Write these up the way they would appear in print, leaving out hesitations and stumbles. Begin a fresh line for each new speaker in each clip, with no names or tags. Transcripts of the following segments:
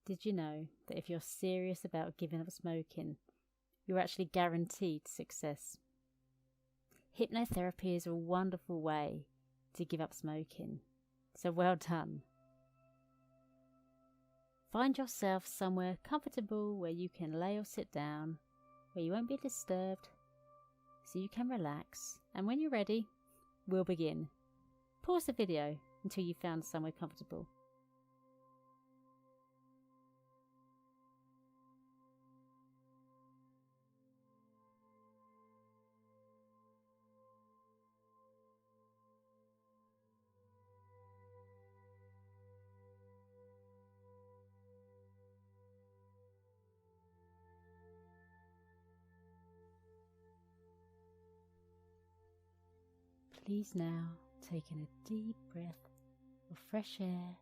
Did you know that if you're serious about giving up smoking, you're actually guaranteed success? Hypnotherapy is a wonderful way to give up smoking, so well done. Find yourself somewhere comfortable where you can lay or sit down, where you won't be disturbed, so you can relax, and when you're ready, we'll begin. Pause the video until you've found somewhere comfortable. Please now take in a deep breath of fresh air,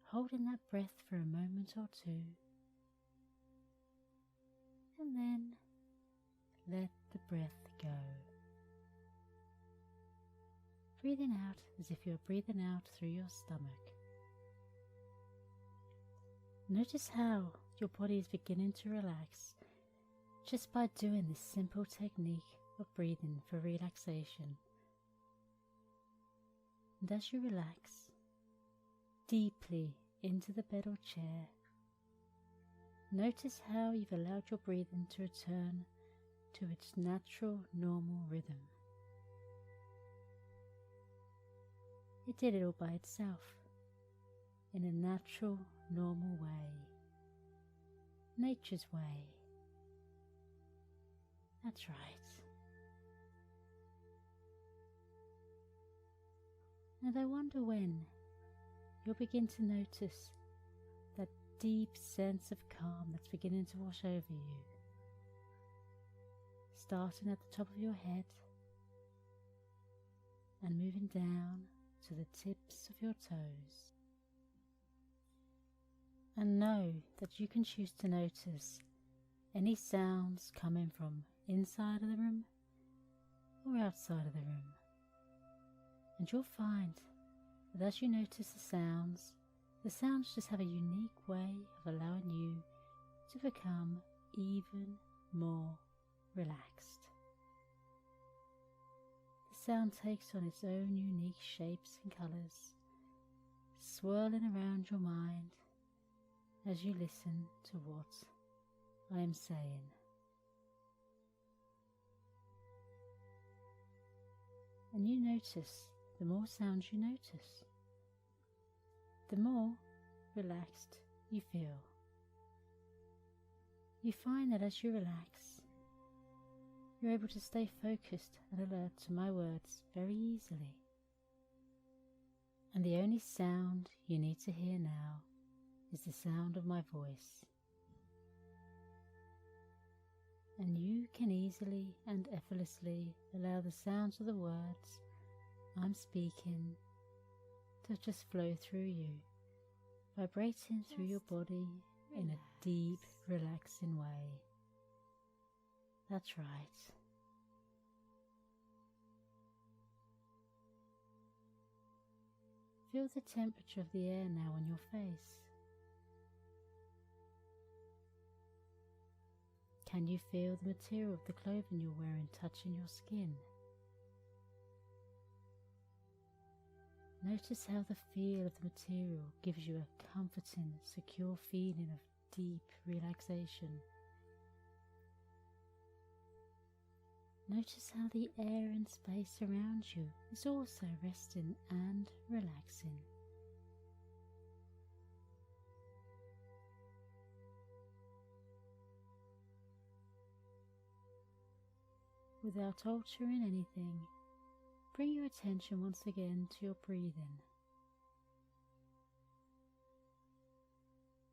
holding that breath for a moment or two, and then let the breath go. Breathing out as if you're breathing out through your stomach. Notice how your body is beginning to relax just by doing this simple technique of breathing for relaxation. And as you relax deeply into the bed or chair, notice how you've allowed your breathing to return to its natural, normal rhythm. It did it all by itself, in a natural, normal way, nature's way. That's right. And I wonder when you'll begin to notice that deep sense of calm that's beginning to wash over you, starting at the top of your head and moving down to the tips of your toes. And know that you can choose to notice any sounds coming from inside of the room or outside of the room. And you'll find that as you notice the sounds just have a unique way of allowing you to become even more relaxed. The sound takes on its own unique shapes and colours, swirling around your mind as you listen to what I am saying. And you notice the more sounds you notice, the more relaxed you feel. You find that as you relax, you're able to stay focused and alert to my words very easily. And the only sound you need to hear now is the sound of my voice. And you can easily and effortlessly allow the sounds of the words I'm speaking to just flow through you, vibrating through your body in a deep, relaxing way. That's right. Feel the temperature of the air now on your face. Can you feel the material of the clothing you're wearing touching your skin? Notice how the feel of the material gives you a comforting, secure feeling of deep relaxation. Notice how the air and space around you is also resting and relaxing. Without altering anything, bring your attention once again to your breathing.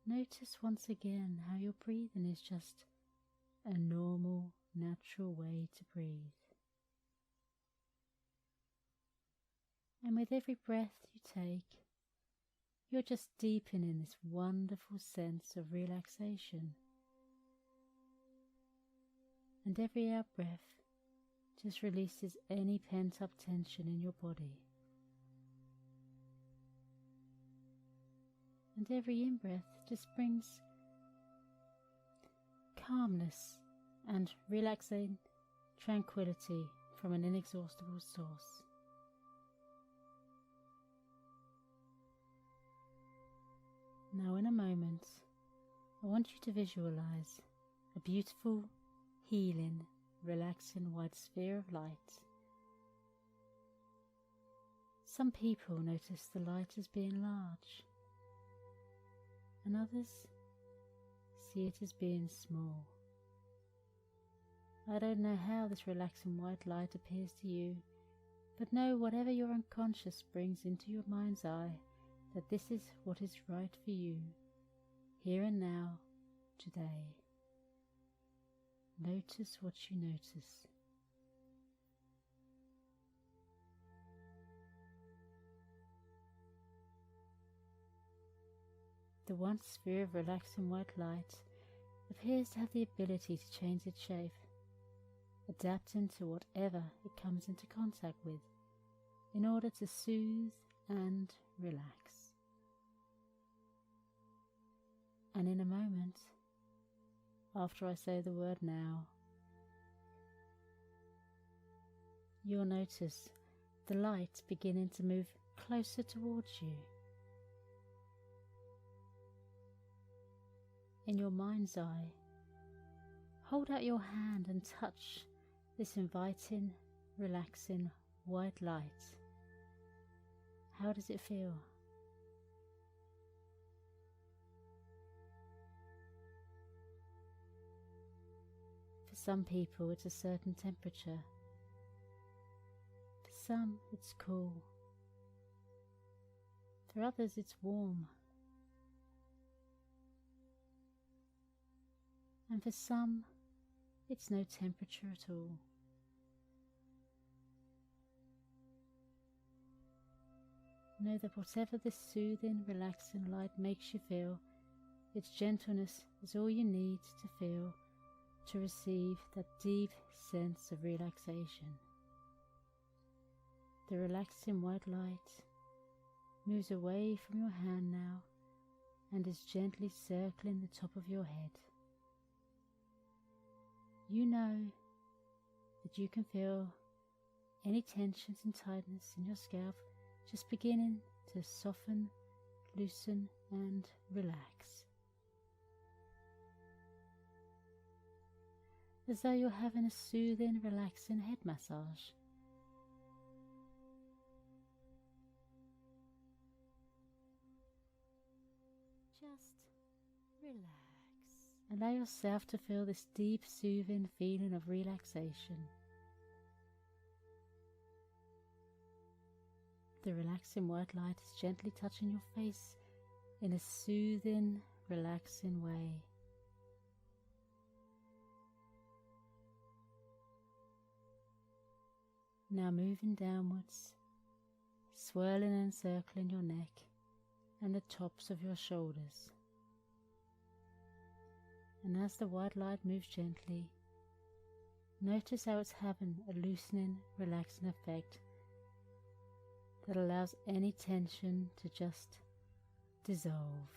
Notice once again how your breathing is just a normal, natural way to breathe. And with every breath you take, you're just deepening this wonderful sense of relaxation. And every out-breath just releases any pent-up tension in your body. And every in-breath just brings calmness and relaxing tranquility from an inexhaustible source. Now in a moment, I want you to visualize a beautiful, healing, relaxing white sphere of light. Some people notice the light as being large, and others see it as being small. I don't know how this relaxing white light appears to you, but know whatever your unconscious brings into your mind's eye, that this is what is right for you, here and now, today. Notice what you notice. The one sphere of relaxing white light appears to have the ability to change its shape, adapting to whatever it comes into contact with, in order to soothe and relax. And in a moment, after I say the word now, you'll notice the light beginning to move closer towards you. In your mind's eye, hold out your hand and touch this inviting, relaxing white light. How does it feel? For some people it's a certain temperature. For some it's cool. For others it's warm. And for some it's no temperature at all. Know that whatever this soothing, relaxing light makes you feel, its gentleness is all you need to feel to receive that deep sense of relaxation. The relaxing white light moves away from your hand now and is gently circling the top of your head. You know that you can feel any tensions and tightness in your scalp just beginning to soften, loosen and relax. As though you're having a soothing, relaxing head massage. Just relax. Allow yourself to feel this deep, soothing feeling of relaxation. The relaxing white light is gently touching your face in a soothing, relaxing way. Now moving downwards, swirling and circling your neck and the tops of your shoulders. And as the white light moves gently, notice how it's having a loosening, relaxing effect that allows any tension to just dissolve.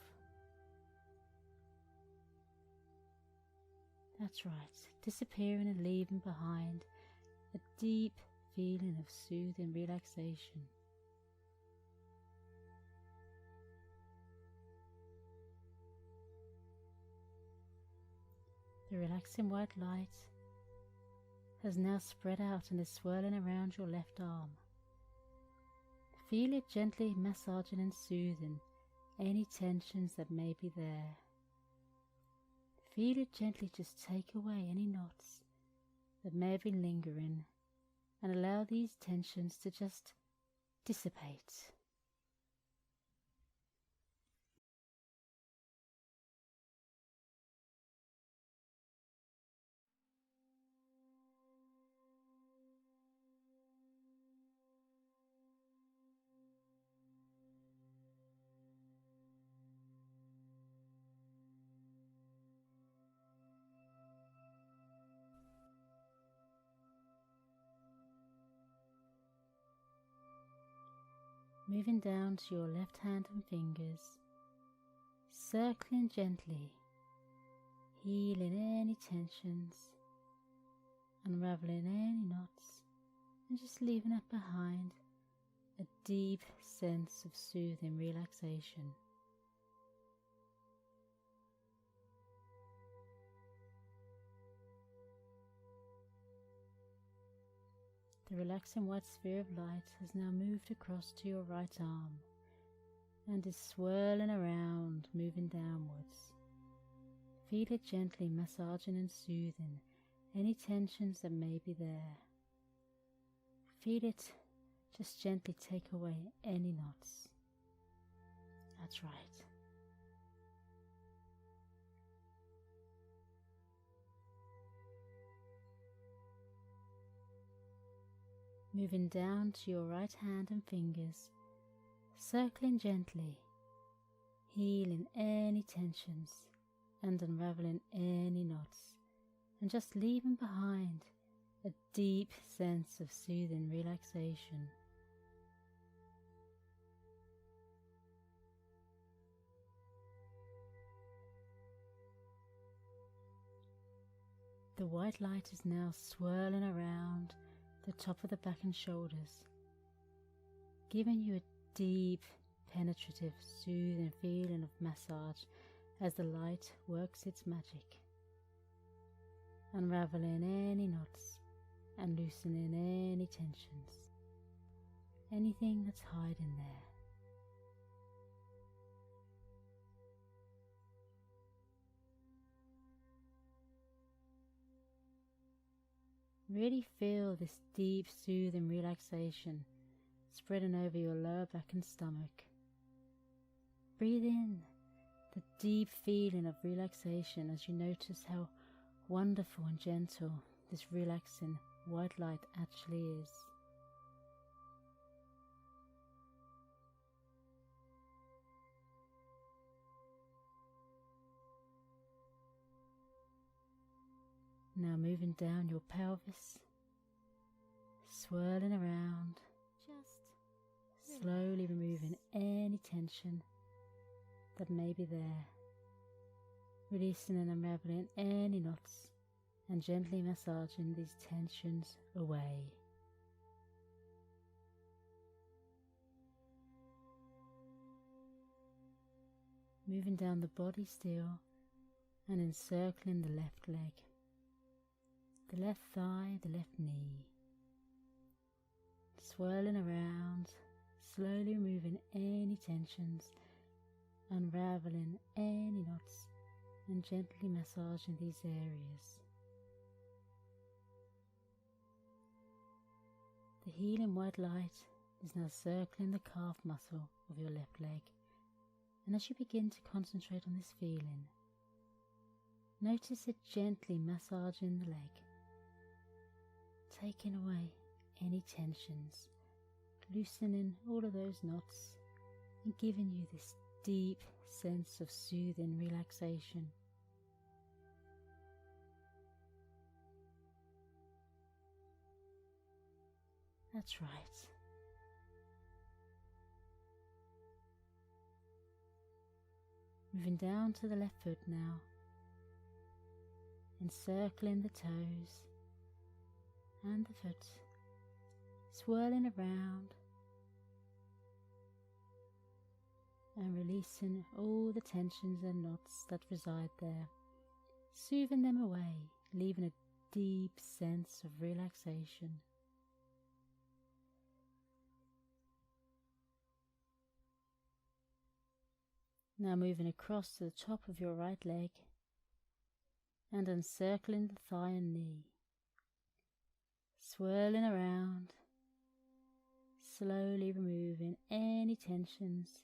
That's right, disappearing and leaving behind a deep feeling of soothing relaxation. The relaxing white light has now spread out and is swirling around your left arm. Feel it gently massaging and soothing any tensions that may be there. Feel it gently just take away any knots that may have been lingering and allow these tensions to just dissipate. Moving down to your left hand and fingers, circling gently, healing any tensions, unraveling any knots, and just leaving it behind, a deep sense of soothing relaxation. The relaxing white sphere of light has now moved across to your right arm and is swirling around, moving downwards. Feel it gently massaging and soothing any tensions that may be there. Feel it just gently take away any knots. That's right. Moving down to your right hand and fingers, circling gently, healing any tensions and unraveling any knots, and just leaving behind a deep sense of soothing relaxation. The white light is now swirling around the top of the back and shoulders, giving you a deep, penetrative, soothing feeling of massage as the light works its magic, unraveling any knots and loosening any tensions, anything that's hiding there. Really feel this deep, soothing relaxation spreading over your lower back and stomach. Breathe in the deep feeling of relaxation as you notice how wonderful and gentle this relaxing white light actually is. Now moving down your pelvis, swirling around, just slowly removing any tension that may be there, releasing and unraveling any knots and gently massaging these tensions away. Moving down the body still and encircling the left leg, the left thigh, the left knee, swirling around, slowly removing any tensions, unraveling any knots and gently massaging these areas. The healing white light is now circling the calf muscle of your left leg, and as you begin to concentrate on this feeling, notice it gently massaging the leg, taking away any tensions, loosening all of those knots and giving you this deep sense of soothing relaxation. That's right. Moving down to the left foot now, encircling the toes and the foot, swirling around and releasing all the tensions and knots that reside there, soothing them away, leaving a deep sense of relaxation. Now moving across to the top of your right leg and encircling the thigh and knee, swirling around, slowly removing any tensions,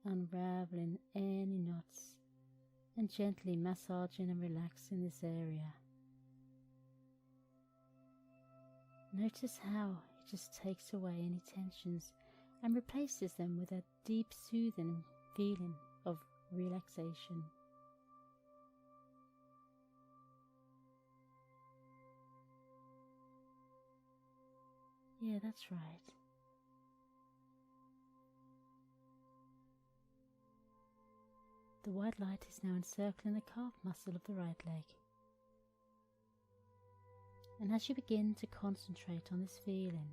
unraveling any knots and gently massaging and relaxing this area. Notice how it just takes away any tensions and replaces them with a deep soothing feeling of relaxation. Yeah, that's right. The white light is now encircling the calf muscle of the right leg. And as you begin to concentrate on this feeling,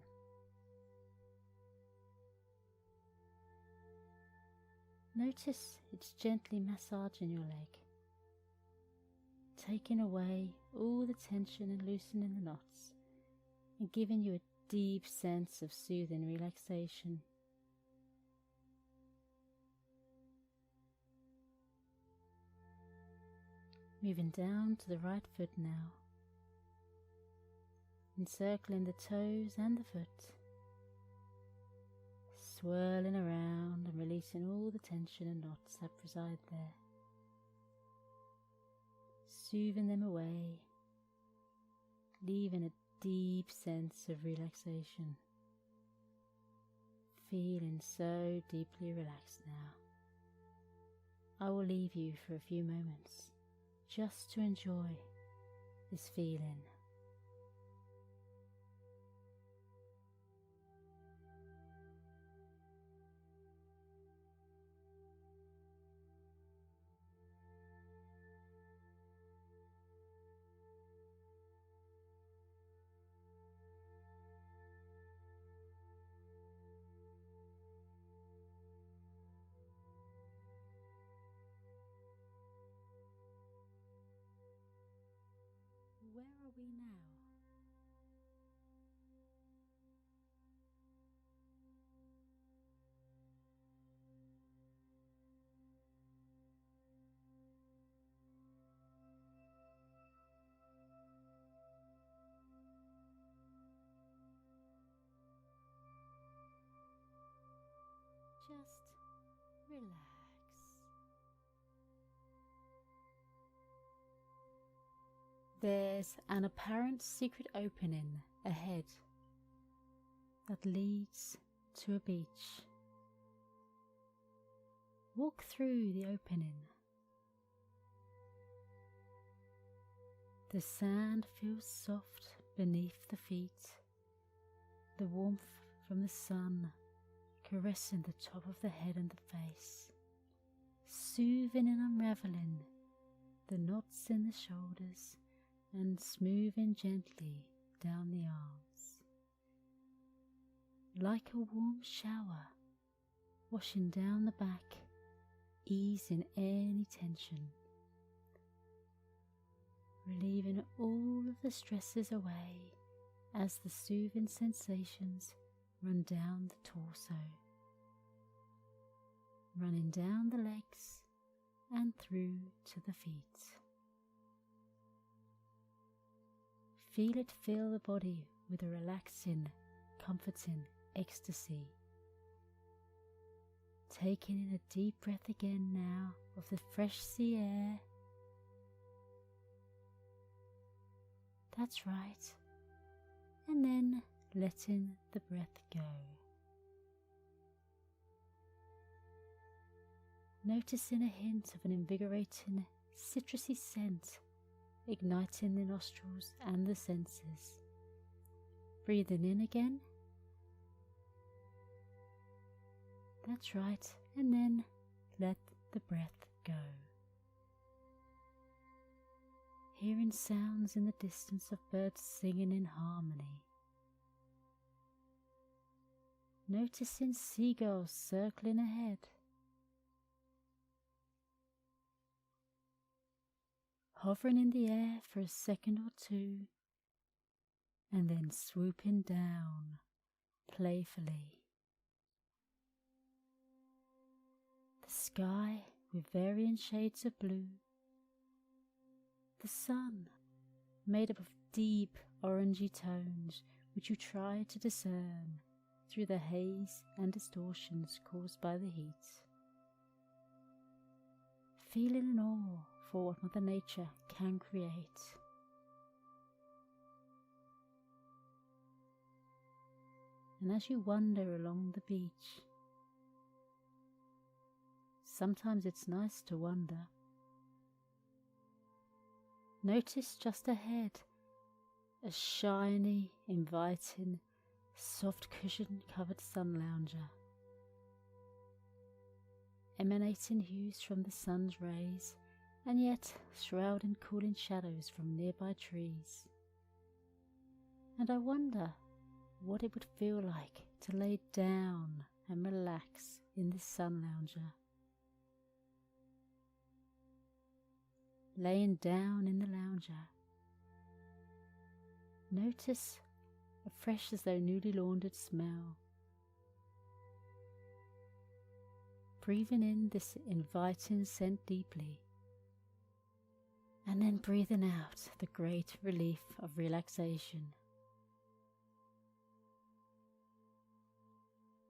notice it's gently massaging your leg, taking away all the tension and loosening the knots, and giving you a deep sense of soothing relaxation. Moving down to the right foot now, encircling the toes and the foot, swirling around and releasing all the tension and knots that reside there, soothing them away, leaving a deep sense of relaxation, feeling so deeply relaxed now. I will leave you for a few moments just to enjoy this feeling. Where are we now? Just relax. There's an apparent secret opening ahead that leads to a beach. Walk through the opening. The sand feels soft beneath the feet, the warmth from the sun caressing the top of the head and the face, soothing and unraveling the knots in the shoulders and smoothing gently down the arms. Like a warm shower, washing down the back, easing any tension, relieving all of the stresses away as the soothing sensations run down the torso, running down the legs and through to the feet. Feel it fill the body with a relaxing, comforting ecstasy. Taking in a deep breath again now of the fresh sea air. That's right. And then letting the breath go. Noticing a hint of an invigorating, citrusy scent igniting the nostrils and the senses. Breathing in again. That's right, and then let the breath go. Hearing sounds in the distance of birds singing in harmony. Noticing seagulls circling ahead. Hovering in the air for a second or two, and then swooping down playfully. The sky with varying shades of blue. The sun, made up of deep orangey tones which you try to discern through the haze and distortions caused by the heat. Feeling in awe for what Mother Nature can create. And as you wander along the beach, sometimes it's nice to wander. Notice just ahead a shiny, inviting, soft cushion-covered sun lounger. emanating hues from the sun's rays, and yet shrouding cooling shadows from nearby trees. And I wonder what it would feel like to lay down and relax in this sun lounger. Laying down in the lounger, notice a fresh as though newly laundered smell. Breathing in this inviting scent deeply, and then breathing out the great relief of relaxation.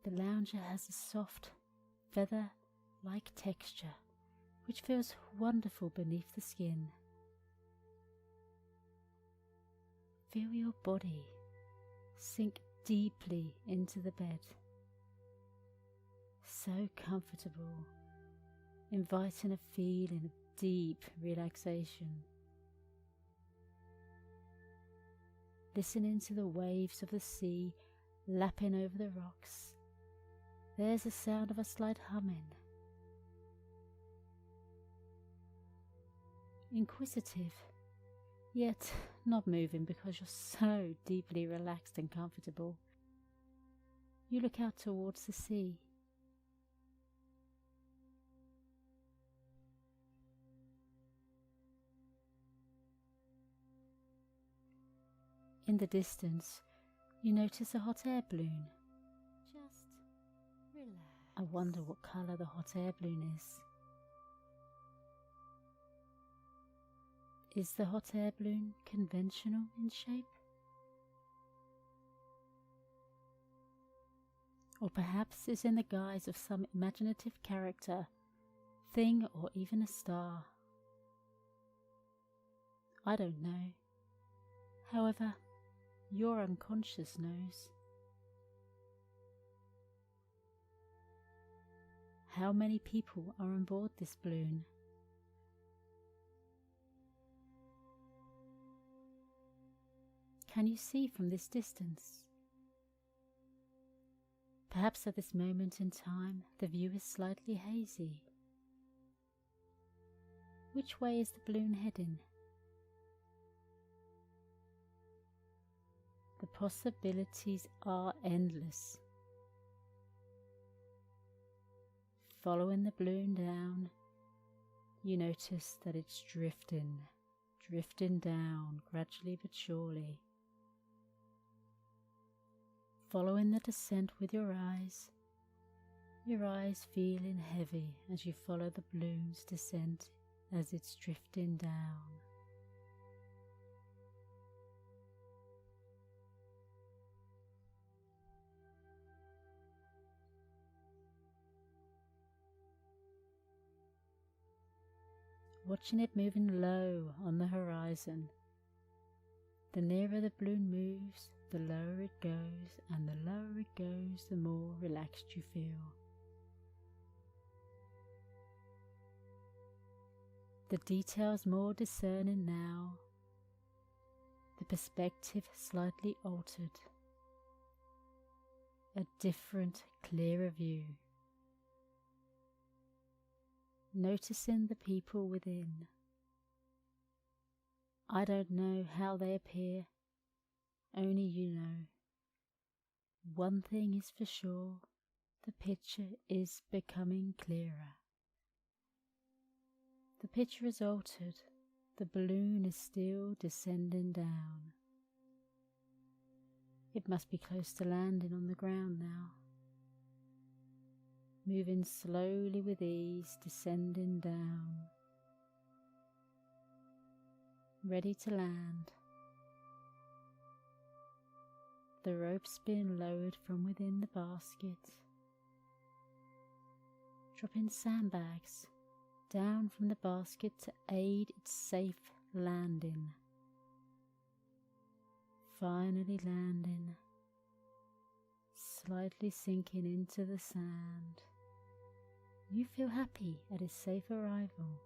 The lounger has a soft, feather-like texture which feels wonderful beneath the skin. Feel your body sink deeply into the bed. So comfortable, inviting a feeling of deep relaxation. Listening to the waves of the sea lapping over the rocks, there's the sound of a slight humming. Inquisitive, yet not moving because you're so deeply relaxed and comfortable, you look out towards the sea. In the distance, you notice a hot air balloon. Just relax. I wonder what colour the hot air balloon is. Is the hot air balloon conventional in shape? Or perhaps it's in the guise of some imaginative character, thing, or even a star. I don't know. However, your unconscious knows. How many people are on board this balloon? Can you see from this distance? Perhaps at this moment in time the view is slightly hazy. Which way is the balloon heading? The possibilities are endless. Following the balloon down, you notice that it's drifting down gradually but surely. Following the descent with your eyes feeling heavy as you follow the balloon's descent as it's drifting down. Watching it moving low on the horizon. The nearer the balloon moves, the lower it goes, and the lower it goes, the more relaxed you feel. The details more discerning now, the perspective slightly altered, a different, clearer view. Noticing the people within. I don't know how they appear, only you know. One thing is for sure, the picture is becoming clearer. The picture is altered, the balloon is still descending down. It must be close to landing on the ground now. Moving slowly with ease, descending down. Ready to land. The rope's being lowered from within the basket. Dropping sandbags down from the basket to aid its safe landing. Finally landing, slightly sinking into the sand. You feel happy at its safe arrival,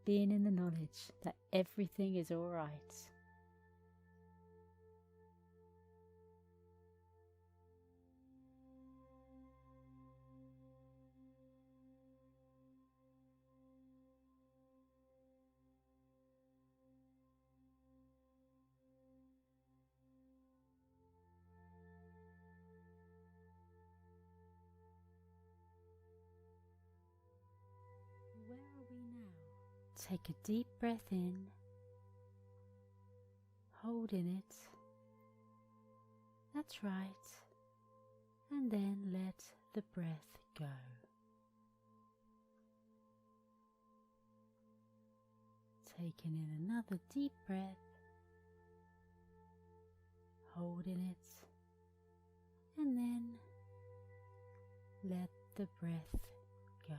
being in the knowledge that everything is all right. Take a deep breath in, hold in it. That's right. And then let the breath go. Taking in another deep breath, holding it, and then let the breath go.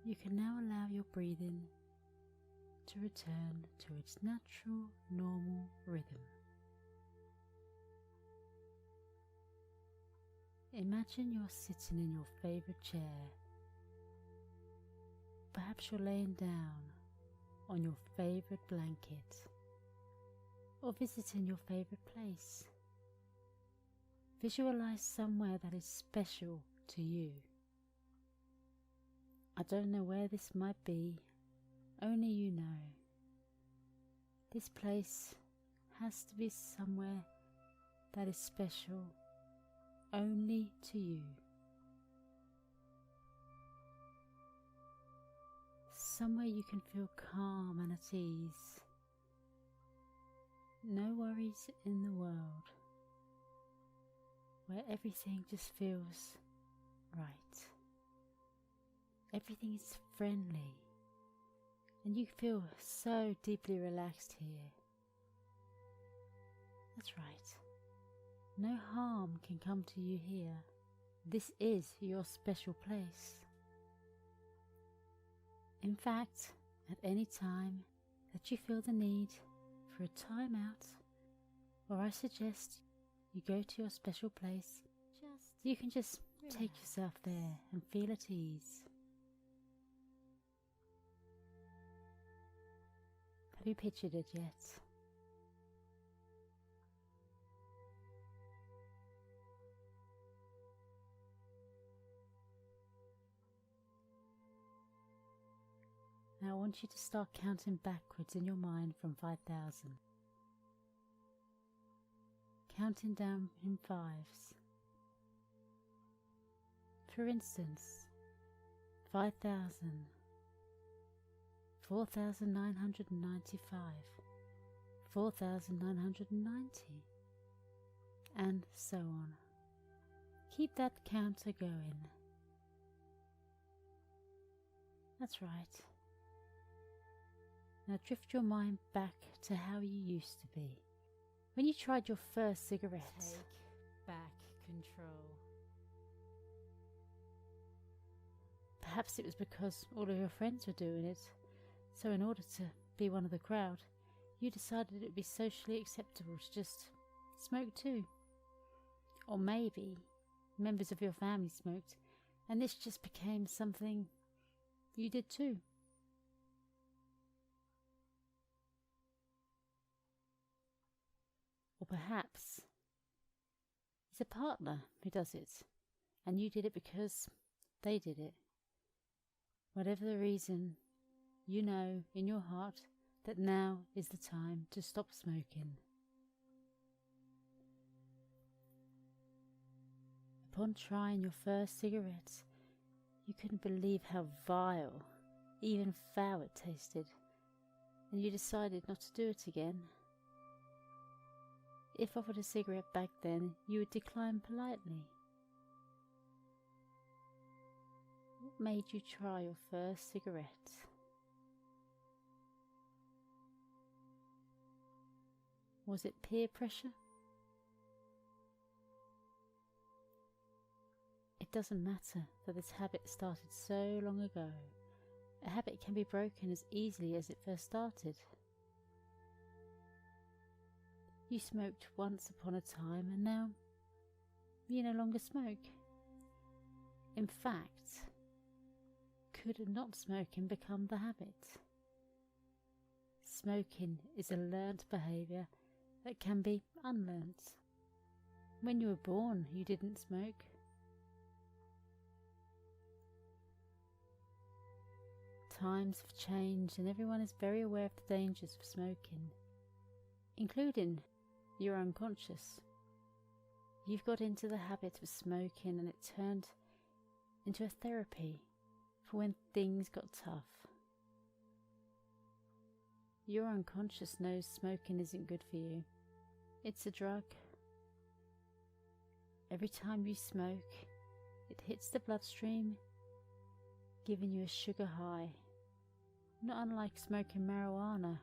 You can now allow your breathing to return to its natural, normal rhythm. Imagine you're sitting in your favourite chair. Perhaps you're laying down on your favourite blanket or visiting your favourite place. Visualise somewhere that is special to you. I don't know where this might be, only you know. This place has to be somewhere that is special only to you. Somewhere you can feel calm and at ease. No worries in the world. Where everything just feels right. Everything is friendly, and you feel so deeply relaxed here. That's right. No harm can come to you here. This is your special place. In fact, at any time that you feel the need for a time out, or I suggest you go to your special place, you can just take yourself there and feel at ease. Have you pictured it yet? Now I want you to start counting backwards in your mind from 5,000. Counting down in fives. For instance, 5,000, 4,995, 4,990, and so on. Keep that counter going. That's right. Now drift your mind back to how you used to be. When you tried your first cigarette.
Take back control.
Perhaps it was because all of your friends were doing it, so in order to be one of the crowd, you decided it would be socially acceptable to just smoke too. Or maybe members of your family smoked, and this just became something you did too. Or perhaps it's a partner who does it, and you did it because they did it. Whatever the reason, you know in your heart that now is the time to stop smoking. Upon trying your first cigarette, you couldn't believe how vile, even foul it tasted, and you decided not to do it again. If offered a cigarette back then, you would decline politely. What made you try your first cigarette? Was it peer pressure? It doesn't matter that this habit started so long ago. A habit can be broken as easily as it first started. You smoked once upon a time and now you no longer smoke. In fact, could not smoking become the habit? Smoking is a learnt behaviour that can be unlearnt. When you were born, you didn't smoke. Times have changed and everyone is very aware of the dangers of smoking, including your unconscious. You've got into the habit of smoking and it turned into a therapy for when things got tough. Your unconscious knows smoking isn't good for you. It's a drug. Every time you smoke, it hits the bloodstream, giving you a sugar high, not unlike smoking marijuana.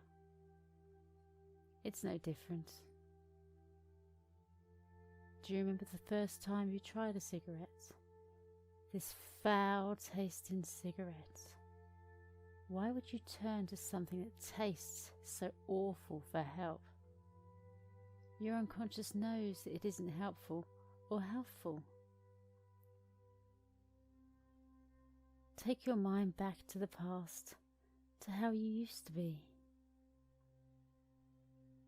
It's no different. Do you remember the first time you tried a cigarette? This foul-tasting cigarette. Why would you turn to something that tastes so awful for help? Your unconscious knows that it isn't helpful or healthful. Take your mind back to the past, to how you used to be.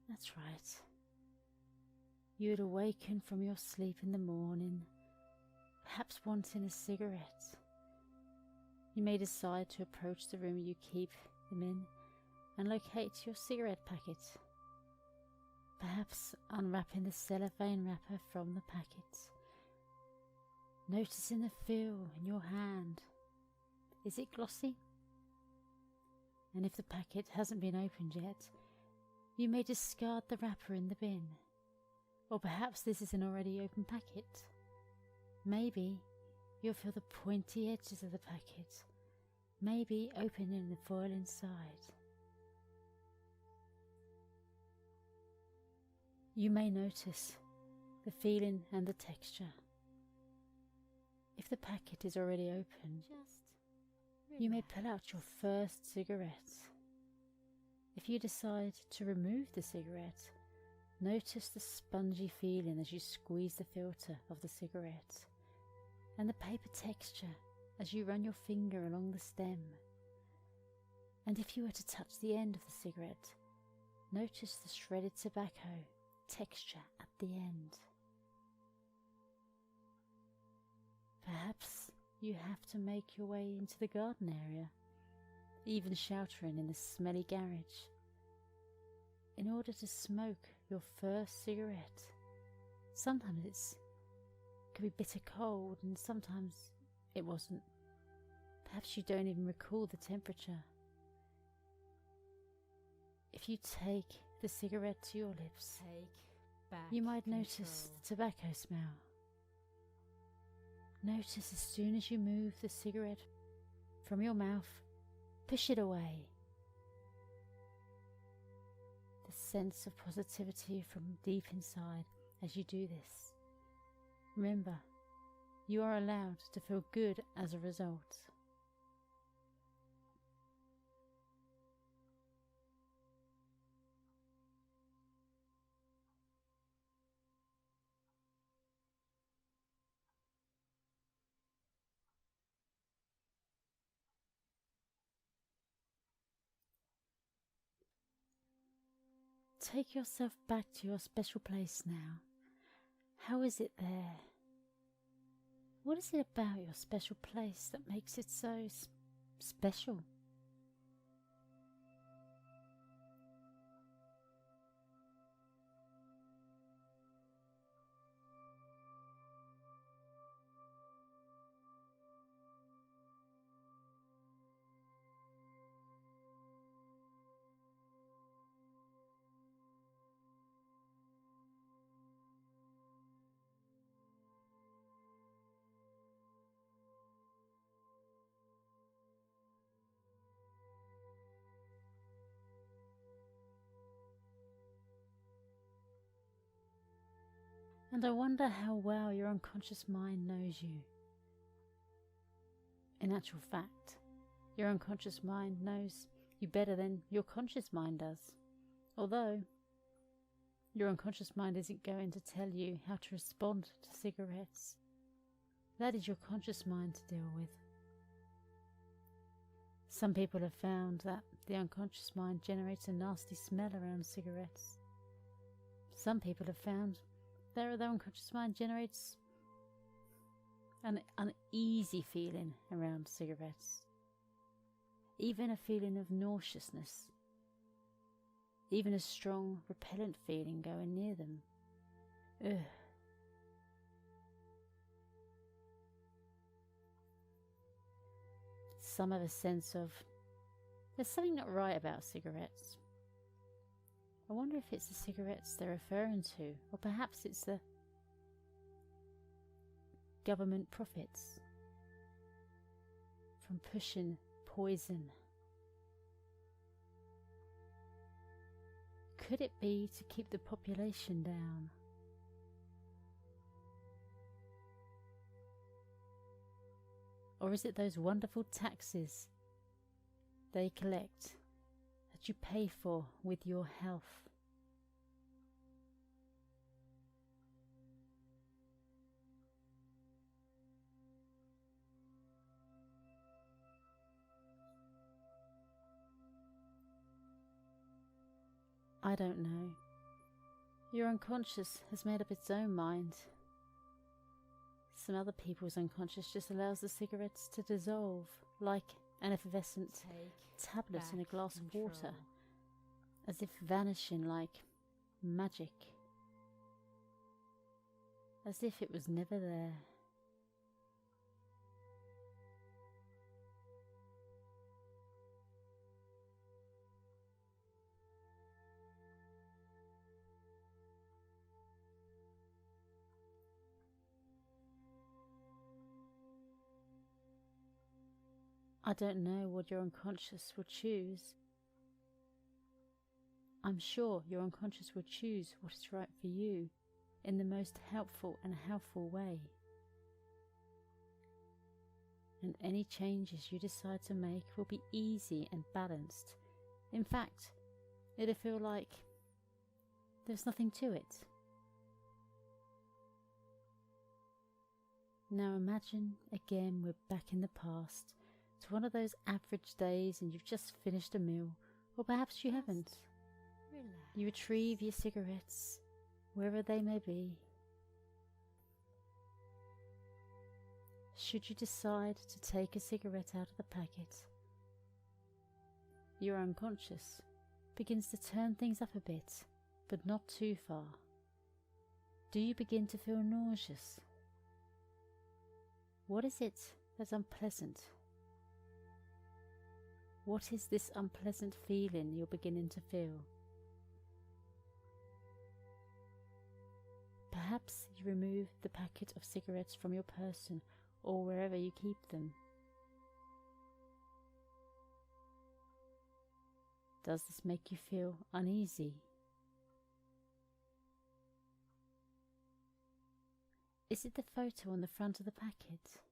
That's right. You would awaken from your sleep in the morning, perhaps wanting a cigarette. You may decide to approach the room you keep them in and locate your cigarette packet, perhaps unwrapping the cellophane wrapper from the packet, noticing the feel in your hand. Is it glossy? And if the packet hasn't been opened yet, you may discard the wrapper in the bin. Or perhaps this is an already open packet. Maybe you'll feel the pointy edges of the packet, maybe opening the foil inside. You may notice the feeling and the texture. If the packet is already open, you may pull out your first cigarette. If you decide to remove the cigarette, notice the spongy feeling as you squeeze the filter of the cigarette, and the paper texture as you run your finger along the stem. And if you were to touch the end of the cigarette, notice the shredded tobacco texture at the end. Perhaps you have to make your way into the garden area, even sheltering in the smelly garage, in order to smoke your first cigarette. Sometimes it could be bitter cold, and sometimes it wasn't. Perhaps you don't even recall the temperature. If you take the cigarette to your lips, you might notice the tobacco smell. Notice as soon as you move the cigarette from your mouth, push it away. The sense of positivity from deep inside as you do this. Remember, you are allowed to feel good as a result. Take yourself back to your special place now. How is it there? What is it about your special place that makes it so special? And I wonder how well your unconscious mind knows you. In actual fact, your unconscious mind knows you better than your conscious mind does. Although, your unconscious mind isn't going to tell you how to respond to cigarettes. That is your conscious mind to deal with. Some people have found that the unconscious mind generates a nasty smell around cigarettes. Some people have found that their unconscious mind generates an uneasy feeling around cigarettes, even a feeling of nauseousness, even a strong repellent feeling going near them. Ugh. some have a sense of there's something not right about cigarettes. I wonder if it's the cigarettes they're referring to, or perhaps it's the government profits from pushing poison. Could it be to keep the population down? Or is it those wonderful taxes they collect that you pay for with your health? I don't know. Your unconscious has made up its own mind. Some other people's unconscious just allows the cigarettes to dissolve like an effervescent tablet in a glass of water, as if vanishing like magic, as if it was never there. I don't know what your unconscious will choose. I'm sure your unconscious will choose what is right for you in the most helpful and helpful way. And any changes you decide to make will be easy and balanced. In fact, it'll feel like there's nothing to it. Now imagine again we're back in the past, to one of those average days, and you've just finished a meal, or perhaps you haven't.
Relax.
You retrieve your cigarettes, wherever they may be. Should you decide to take a cigarette out of the packet, your unconscious begins to turn things up a bit, but not too far. Do you begin to feel nauseous? What is it that's unpleasant? What is this unpleasant feeling you're beginning to feel? Perhaps you remove the packet of cigarettes from your person or wherever you keep them. Does this make you feel uneasy? Is it the photo on the front of the packet?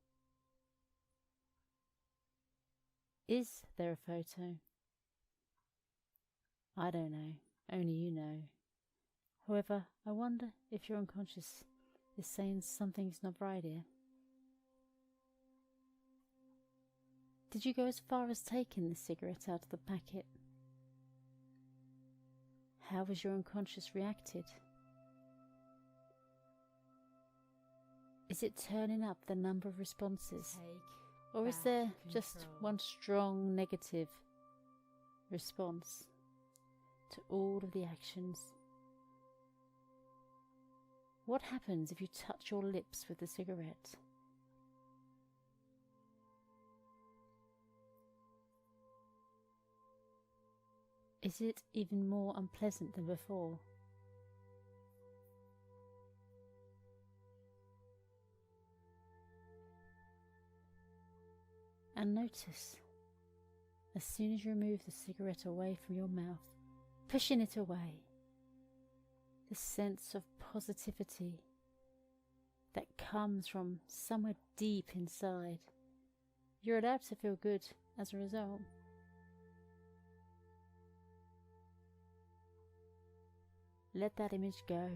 Is there a photo? I don't know, only you know. However, I wonder if your unconscious is saying something's not right here. Did you go as far as taking the cigarette out of the packet? How has your unconscious reacted? Is it turning up the number of responses? Or is there just one strong negative response to all of the actions? What happens if you touch your lips with the cigarette? Is it even more unpleasant than before? And notice, as soon as you remove the cigarette away from your mouth, pushing it away, the sense of positivity that comes from somewhere deep inside, you're allowed to feel good as a result. Let that image go.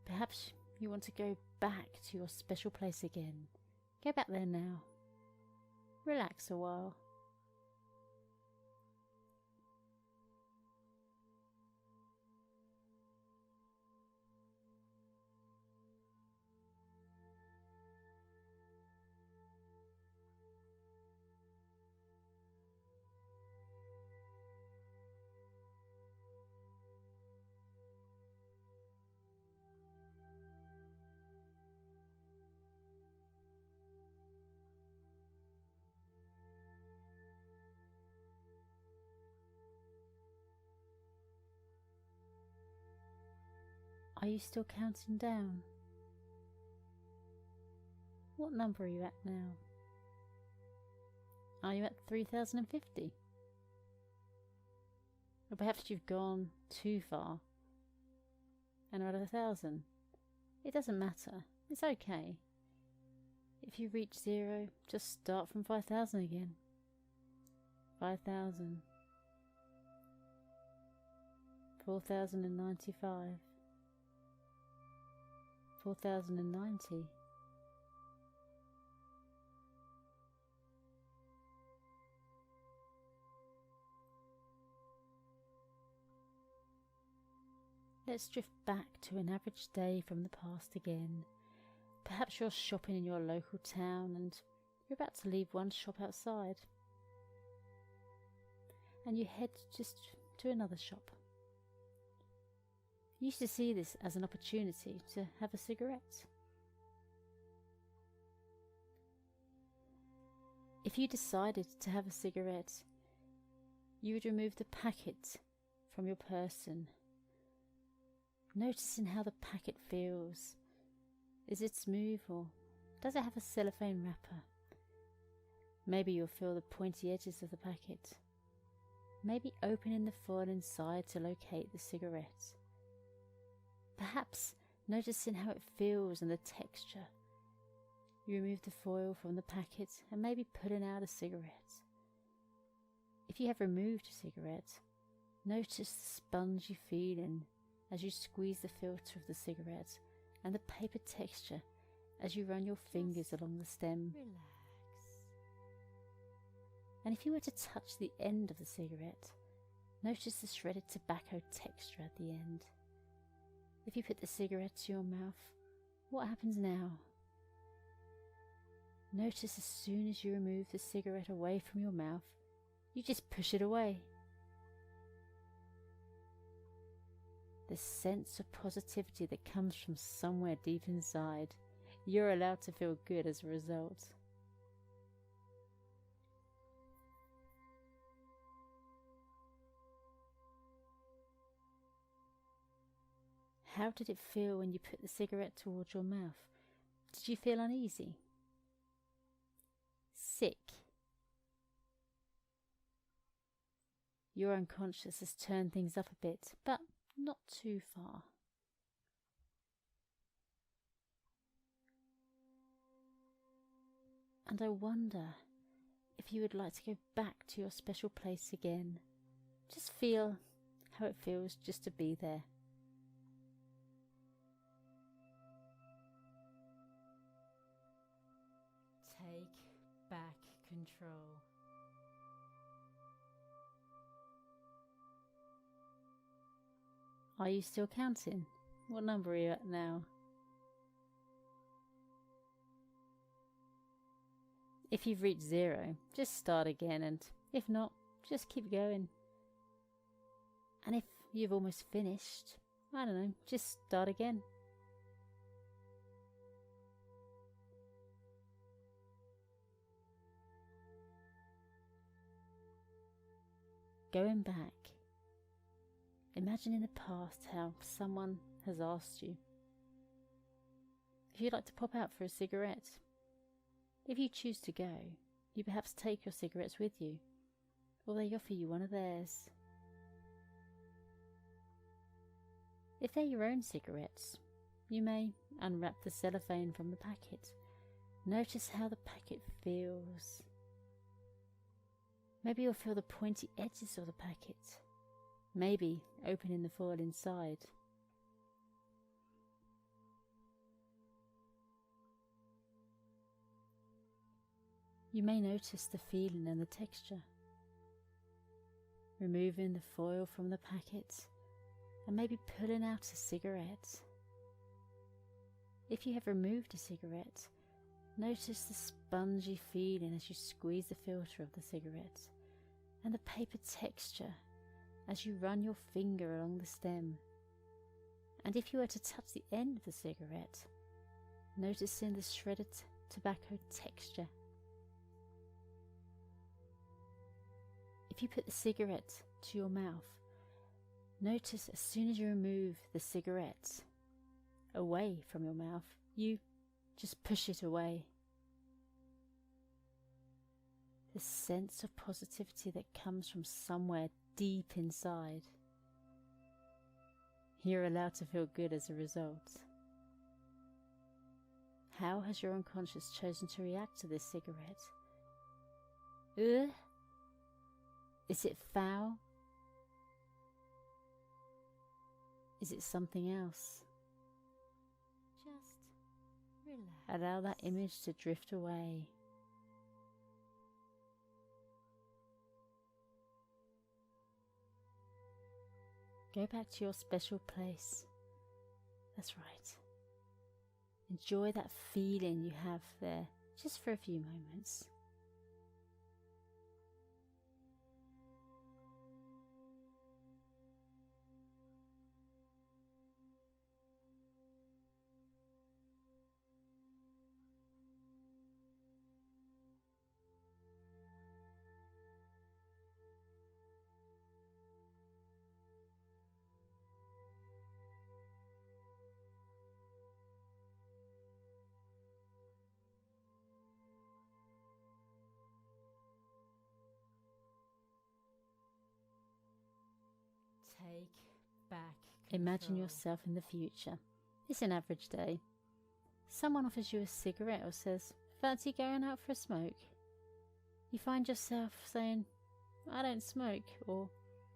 Perhaps you want to go back to your special place again. Go back there now. Relax a while. you still counting down? What number are you at now? Are you at 3050? Or perhaps you've gone too far and are at 1000. It doesn't matter. It's okay. If you reach 0, just start from 5000 again. 5000. 4095. 4090. Let's drift back to an average day from the past again. Perhaps you're shopping in your local town and you're about to leave one shop outside. And you head just to another shop. You used to see this as an opportunity to have a cigarette. If you decided to have a cigarette, you would remove the packet from your person, noticing how the packet feels. Is it smooth or does it have a cellophane wrapper? Maybe you'll feel the pointy edges of the packet. Maybe opening the foil inside to locate the cigarette. Perhaps noticing how it feels and the texture. You remove the foil from the packet and maybe pulling out a cigarette. If you have removed a cigarette, notice the spongy feeling as you squeeze the filter of the cigarette and the paper texture as you run your fingers along the stem.
Relax.
And if you were to touch the end of the cigarette, notice the shredded tobacco texture at the end. If you put the cigarette to your mouth, what happens now? Notice as soon as you remove the cigarette away from your mouth, you just push it away. The sense of positivity that comes from somewhere deep inside, you're allowed to feel good as a result. How did it feel when you put the cigarette towards your mouth? Did you feel uneasy? Sick? Your unconscious has turned things up a bit, but not too far. And I wonder if you would like to go back to your special place again. Just feel how it feels just to be there.
Take back control.
Are you still counting? What number are you at now? If you've reached 0, just start again, and if not, just keep going. And if you've almost finished, I don't know, just start again. Going back, imagine in the past how someone has asked you if you'd like to pop out for a cigarette. If you choose to go, you perhaps take your cigarettes with you, or they offer you one of theirs. If they're your own cigarettes, you may unwrap the cellophane from the packet. Notice how the packet feels. Maybe you'll feel the pointy edges of the packet. Maybe opening the foil inside. You may notice the feeling and the texture. Removing the foil from the packet and maybe pulling out a cigarette. If you have removed a cigarette, notice the spongy feeling as you squeeze the filter of the cigarette and the paper texture as you run your finger along the stem. And if you were to touch the end of the cigarette, noticing the shredded tobacco texture. If you put the cigarette to your mouth, notice as soon as you remove the cigarette, away from your mouth. You just push it away. The sense of positivity that comes from somewhere deep inside. You're allowed to feel good as a result. How has your unconscious chosen to react to this cigarette? Ugh? Is it foul? Is it something else?
Just relax.
Allow that image to drift away. Go back to your special place. That's right. Enjoy that feeling you have there, just for a few moments.
Take back
Imagine
control.
yourself in the future. It's an average day. Someone offers you a cigarette or says, "Fancy going out for a smoke?" You find yourself saying, "I don't smoke," or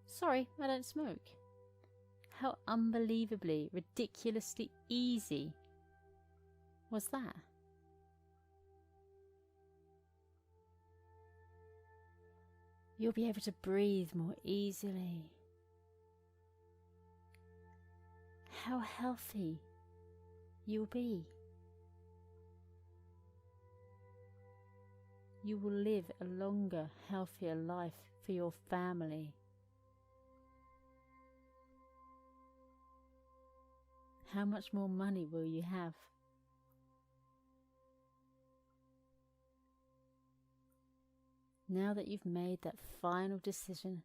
"Sorry, I don't smoke." How unbelievably, ridiculously easy was that? You'll be able to breathe more easily. How healthy you'll be. You will live a longer, healthier life for your family. How much more money will you have? Now that you've made that final decision,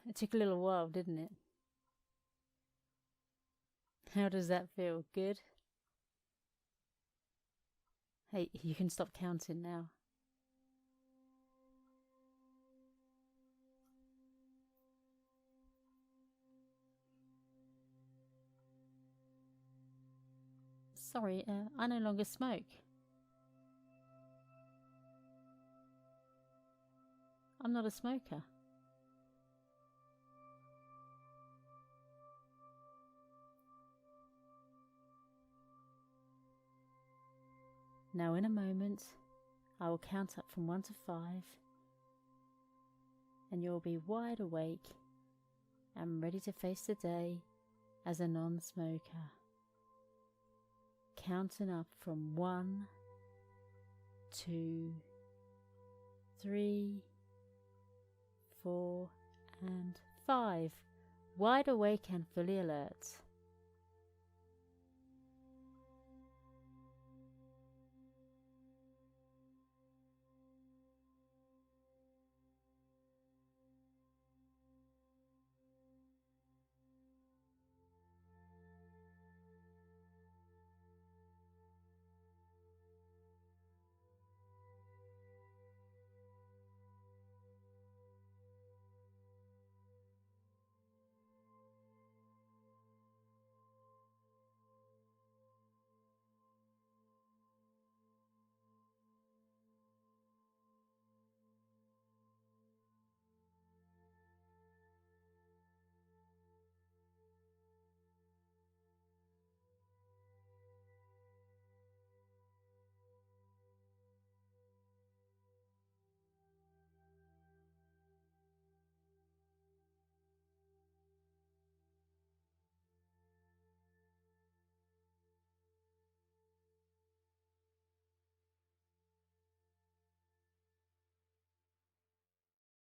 it took a little while, didn't it? How does that feel? Good? Hey, you can stop counting now. Sorry, I no longer smoke. I'm not a smoker. Now in a moment, I will count up from 1 to 5, and you'll be wide awake and ready to face the day as a non-smoker. Counting up from 1, 2, 3, 4, and 5. Wide awake and fully alert.